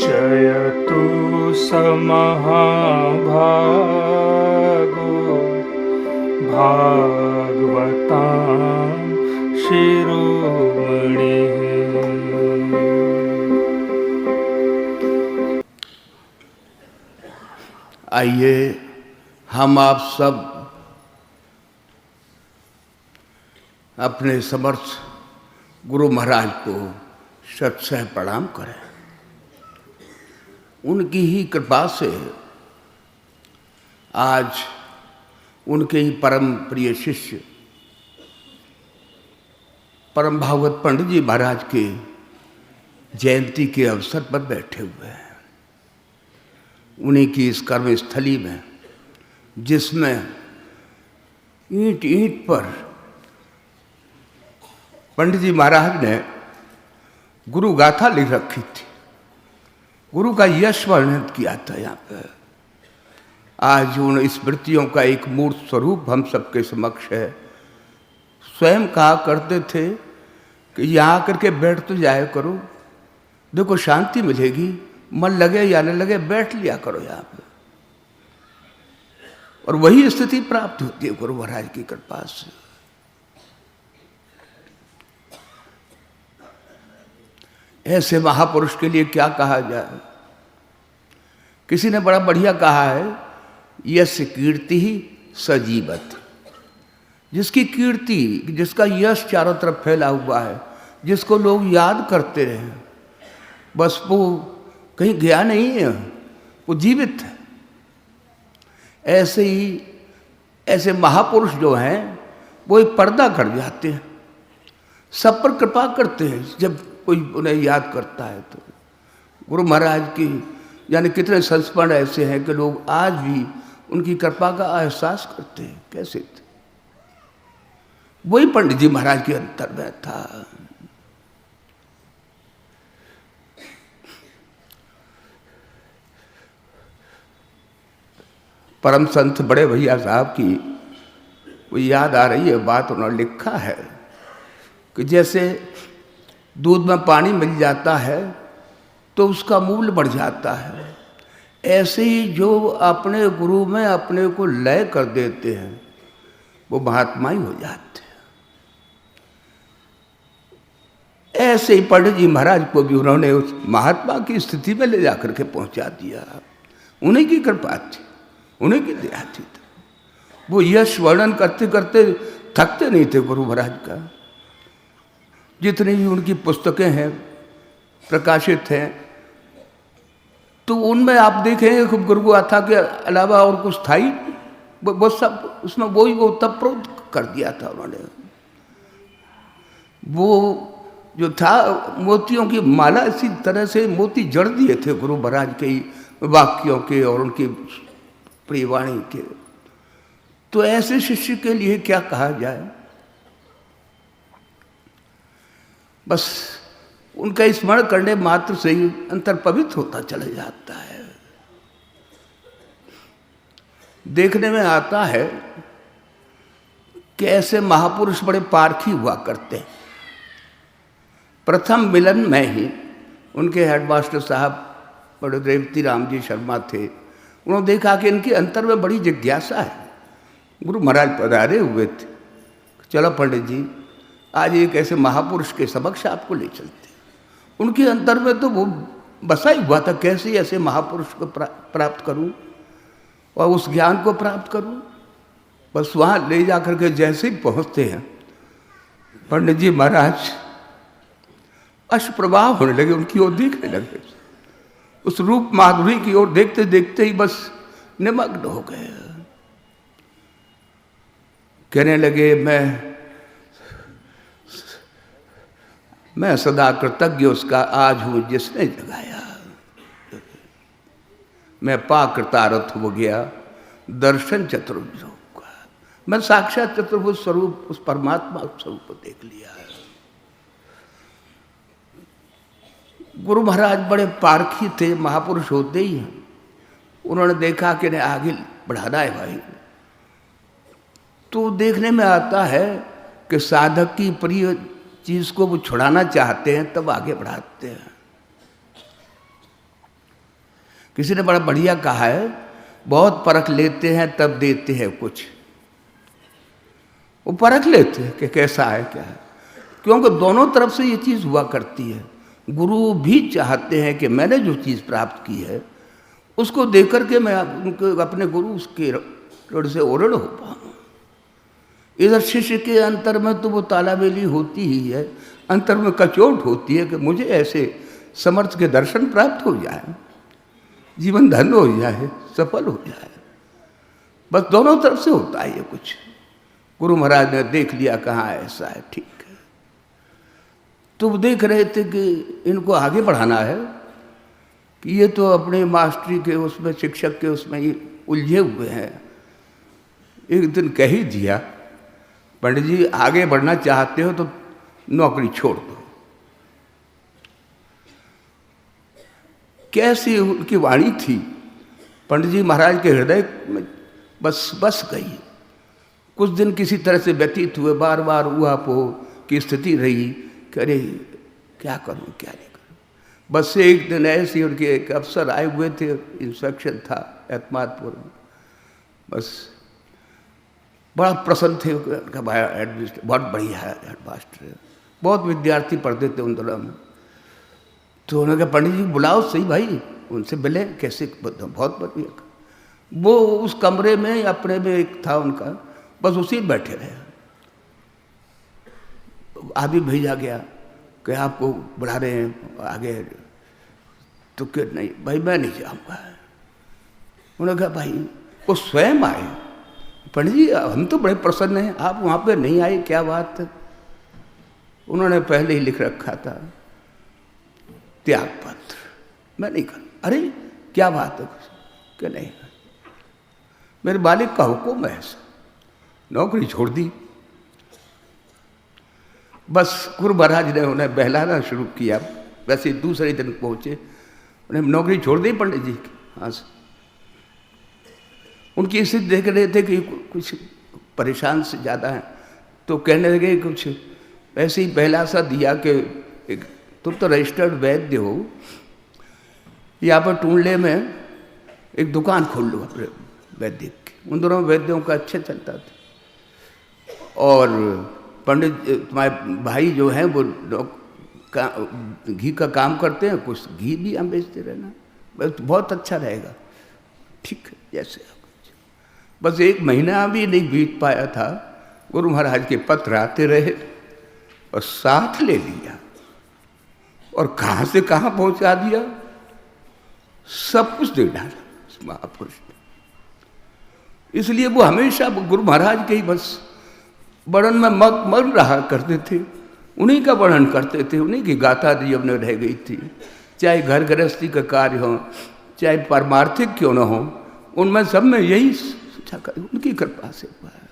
जयतु स महाभागो भागवतां शिरोमणिः। आइए हम आप सब अपने समर्थ गुरु महाराज को शतशः प्रणाम करें। उनकी ही कृपा से आज उनके ही परम प्रिय शिष्य परम भागवत पंडित जी महाराज के जयंती के अवसर पर बैठे हुए हैं। उन्हीं की इस कर्म स्थली में, जिसमें ईंट ईंट पर पंडित जी महाराज ने गुरु गाथा लिख रखी थी, गुरु का यश वर्णित किया था। यहाँ पर आज उन स्मृतियों का एक मूर्त स्वरूप हम सबके समक्ष है। स्वयं कहा करते थे कि यहाँ आकर के बैठ तो जाया करो, देखो शांति मिलेगी, मन लगे या न लगे बैठ लिया करो यहाँ पे। और वही स्थिति प्राप्त होती है गुरु महाराज की कृपा से। ऐसे महापुरुष के लिए क्या कहा जाए। किसी ने बड़ा बढ़िया कहा है, यस्य कीर्ति ही सजीवत। जिसकी कीर्ति, जिसका यश चारों तरफ फैला हुआ है, जिसको लोग याद करते रहे, बस वो कहीं गया नहीं है, वो जीवित है। ऐसे ही ऐसे महापुरुष जो हैं वो एक पर्दा कर जाते हैं, सब पर कृपा करते हैं जब कोई उन्हें याद करता है। तो गुरु महाराज की यानी कितने संस्मरण ऐसे हैं कि लोग आज भी उनकी कृपा का एहसास करते हैं। कैसे थे? वही पंडित जी महाराज के अंतर में था। परम संत बड़े भैया साहब की वो याद आ रही है बात। उन्होंने लिखा है कि जैसे दूध में पानी मिल जाता है तो उसका मूल्य बढ़ जाता है, ऐसे ही जो अपने गुरु में अपने को लय कर देते हैं वो महात्मा ही हो जाते हैं। ऐसे ही पंडित जी महाराज को भी उन्होंने उस महात्मा की स्थिति में ले जाकर के पहुंचा दिया। उन्हीं की कृपा थी, उन्हीं की दया थी। वो यश वर्णन करते करते थकते नहीं थे गुरु महाराज का। जितनी भी उनकी पुस्तकें हैं प्रकाशित हैं, तो उनमें आप देखेंगे गुरु गाथा के अलावा और कुछ था ही, वो सब उसमें वो तप्रोत कर दिया था उन्होंने। वो जो था मोतियों की माला, इसी तरह से मोती जड़ दिए थे गुरु महाराज के वाक्यों के और उनकी प्रियवाणी के। तो ऐसे शिष्य के लिए क्या कहा जाए, बस उनका स्मरण करने मात्र से ही अंतर पवित्र होता चला जाता है। देखने में आता है कि ऐसे महापुरुष बड़े पारखी हुआ करते हैं। प्रथम मिलन में ही उनके हेडमास्टर साहब बड़े रेवती राम जी शर्मा थे। उन्होंने देखा कि इनके अंतर में बड़ी जिज्ञासा है। गुरु महाराज पधारे हुए थे, चलो पंडित जी आज एक ऐसे महापुरुष के समक्ष आपको ले चलते। उनके अंतर में तो वो बसा ही हुआ था, कैसे ऐसे महापुरुष को प्राप्त करूं और उस ज्ञान को प्राप्त करूं। बस वहाँ ले जाकर के जैसे ही पहुँचते हैं, पंडित जी महाराज अश्रुप्रवाह होने लगे, उनकी ओर देखने लगे। उस रूप माधुरी की ओर देखते देखते ही बस निमग्न हो गए। कहने लगे, मैं सदा कृतज्ञ उसका आज हूं जिसने जगाया। मैं पा कृतारथ हो गया दर्शन चतुर्भुज का। मैं साक्षात चतुर्भुज स्वरूप उस परमात्मा स्वरूप को देख लिया। गुरु महाराज बड़े पारखी थे, महापुरुष होते ही हैं। उन्होंने देखा कि इन्हें आगे बढ़ाना है भाई। तो देखने में आता है कि साधक की प्रिय चीज को वो छुड़ाना चाहते हैं, तब आगे बढ़ाते हैं। किसी ने बड़ा बढ़िया कहा है, बहुत परख लेते हैं तब देते हैं कुछ। वो परख लेते हैं कि कैसा है क्या है, क्योंकि दोनों तरफ से ये चीज़ हुआ करती है। गुरु भी चाहते हैं कि मैंने जो चीज़ प्राप्त की है उसको देकर के मैं उनको अपने गुरु उसके ऋण से ओरण हो पाऊँ। इधर शिष्य के अंतर में तो वो तालाबेली होती ही है, अंतर में कचोट होती है कि मुझे ऐसे समर्थ के दर्शन प्राप्त हो जाए, जीवन धन्य हो जाए, सफल हो जाए। बस दोनों तरफ से होता है ये कुछ। गुरु महाराज ने देख लिया कहाँ ऐसा है, ठीक है। तो वो देख रहे थे कि इनको आगे बढ़ाना है, कि ये तो अपने मास्टरी के उसमें, शिक्षक के उसमें ये उलझे हुए हैं। एक दिन कह ही दिया, पंडित जी आगे बढ़ना चाहते हो तो नौकरी छोड़ दो। कैसी उनकी वाणी थी, पंडित जी महाराज के हृदय में बस गई। कुछ दिन किसी तरह से व्यतीत हुए, बार बार ऊहापोह की स्थिति रही कि अरे क्या करूं क्या नहीं करूं। बस से एक दिन ऐसे उनके एक अफसर आए हुए थे, इंस्पेक्शन था एतमादपुर में, बस बड़ा प्रसन्न थे। उनका भाई एडमिनिस्ट्रेटर बहुत बढ़िया है, हेडमास्टर है, बहुत विद्यार्थी पढ़ते थे उन दिनों में। तो उन्होंने कहा पंडित जी बुलाओ सही भाई, उनसे मिले कैसे, बहुत बढ़िया। वो उस कमरे में अपने में एक था उनका, बस उसी में बैठे रहे। आदमी भेजा गया कि आपको बुला रहे हैं आगे, तो कि नहीं भाई मैं नहीं जाऊँगा। उन्होंने कहा भाई वो स्वयं आए, पंडित जी हम तो बड़े प्रसन्न हैं, आप वहाँ पे नहीं आए, क्या बात है। उन्होंने पहले ही लिख रखा था त्याग पत्र, मैं नहीं कर। अरे क्या बात है, कि नहीं मेरे मालिक का हुक्म है ऐसा, नौकरी छोड़ दी। बस गुरु महाराज ने उन्हें बहलाना शुरू किया। वैसे दूसरे दिन पहुंचे, उन्हें नौकरी छोड़ दी पंडित जी की। हाँ से उनकी स्थिति देख रहे थे कि कुछ परेशान से ज़्यादा है, तो कहने लगे कुछ ऐसे ही पहला सा दिया कि तुम तो रजिस्टर्ड वैद्य हो, यहाँ पर टूंडले में एक दुकान खोल लो अपने वैद्य की। उन दोनों वैद्यों का अच्छा चलता था। और पंडित तुम्हारे भाई जो हैं वो घी का काम करते हैं, कुछ घी भी हम बेचते रहना, बस बहुत अच्छा रहेगा। ठीक है जैसे। बस एक महीना भी नहीं बीत पाया था, गुरु महाराज के पत्र आते रहे और साथ ले लिया और कहाँ से कहाँ पहुँचा दिया, सब कुछ दे डाला उस महापुरुष ने। इसलिए वो हमेशा गुरु महाराज के ही बस वर्णन में मग्न रहा करते थे, उन्हीं का वर्णन करते थे, उन्हीं की गाथा जीवन में रह गई थी। चाहे घर गृहस्थी का कार्य हो, चाहे पारमार्थिक क्यों न हो, उनमें सब में यही उनकी कृपा से हुआ है।